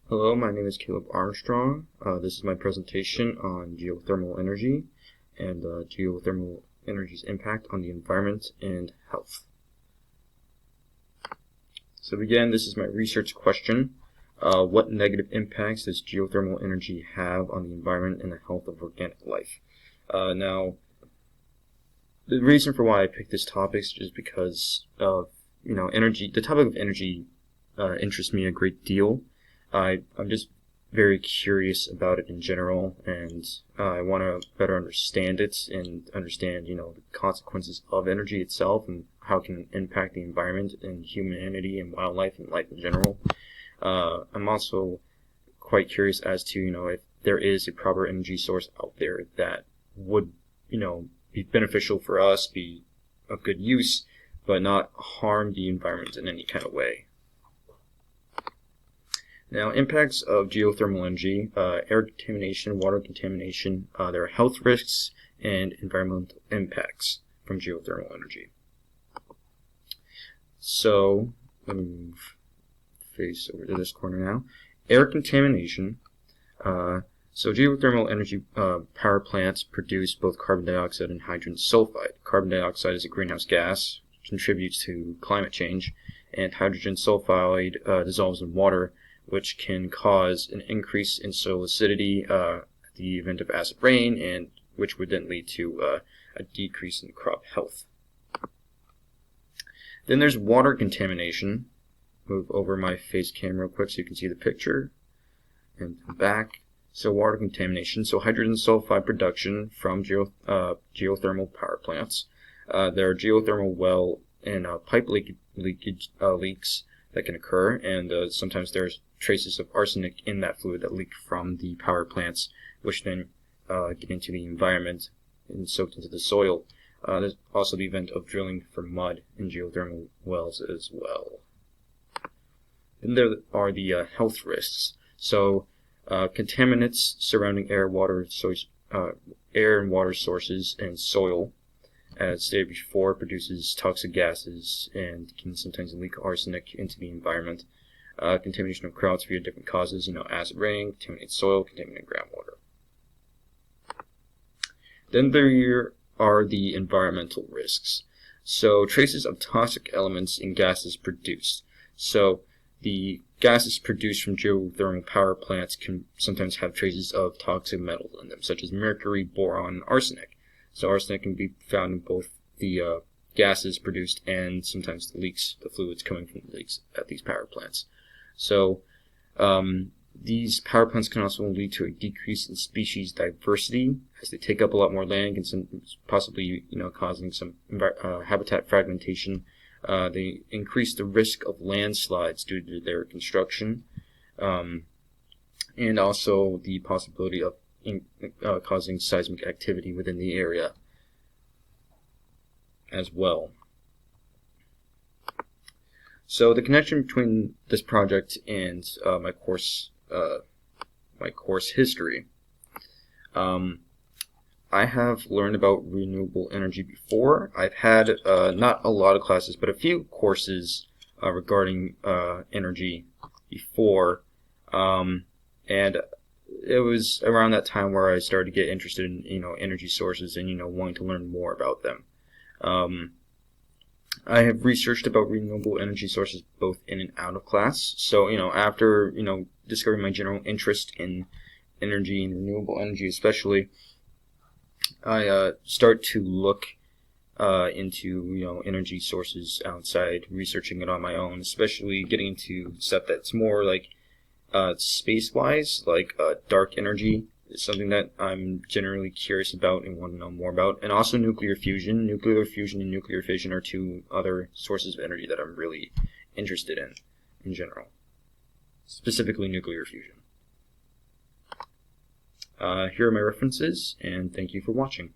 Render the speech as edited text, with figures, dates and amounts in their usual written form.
Hello, my name is Caleb Armstrong. This is my presentation on geothermal energy and geothermal energy's impact on the environment and health. So again, this is my research question. What negative impacts does geothermal energy have on the environment and the health of organic life? Now, the reason for why I picked this topic is just because of, energy. The topic of energy interests me a great deal. I'm just very curious about it in general, and I want to better understand it and understand, the consequences of energy itself and how it can impact the environment and humanity and wildlife and life in general. I'm also quite curious as to, if there is a proper energy source out there that would, be beneficial for us, be of good use, but not harm the environment in any kind of way. Now, impacts of geothermal energy, air contamination, water contamination, there are health risks and environmental impacts from geothermal energy. So, let me move face over to this corner now. Air contamination. So geothermal energy power plants produce both carbon dioxide and hydrogen sulfide. Carbon dioxide is a greenhouse gas, which contributes to climate change, and hydrogen sulfide dissolves in water, which can cause an increase in soil acidity at the event of acid rain, and which would then lead to a decrease in crop health. Then there's water contamination. Move over my face cam real quick so you can see the picture. And back. So water contamination. So hydrogen sulfide production from geothermal power plants. There are geothermal well and pipe leaks that can occur, and sometimes there's traces of arsenic in that fluid that leak from the power plants, which then get into the environment and soaked into the soil. There's also the event of drilling for mud in geothermal wells as well. Then there are the health risks. So contaminants surrounding air and water sources and soil, as stated before, produces toxic gases and can sometimes leak arsenic into the environment. Contamination of crops via different causes, acid rain, contaminated soil, contaminated groundwater. Then there are the environmental risks. So traces of toxic elements in gases produced. So the gases produced from geothermal power plants can sometimes have traces of toxic metals in them, such as mercury, boron, and arsenic. So arsenic can be found in both the gases produced and sometimes the leaks, the fluids coming from the leaks at these power plants. So these power plants can also lead to a decrease in species diversity as they take up a lot more land and possibly causing some habitat fragmentation. They increase the risk of landslides due to their construction, and also the possibility of causing seismic activity within the area as well. So the connection between this project and my course history. I have learned about renewable energy before. I've had not a lot of classes, but a few courses regarding energy before, and it was around that time where I started to get interested in energy sources and wanting to learn more about them. I have researched about renewable energy sources both in and out of class. So after discovering my general interest in energy and renewable energy especially, I start to look into energy sources outside, researching it on my own, especially getting into stuff that's more like space-wise, like dark energy is something that I'm generally curious about and want to know more about. And also nuclear fusion. Nuclear fusion and nuclear fission are two other sources of energy that I'm really interested in general. Specifically nuclear fusion. Here are my references, and thank you for watching.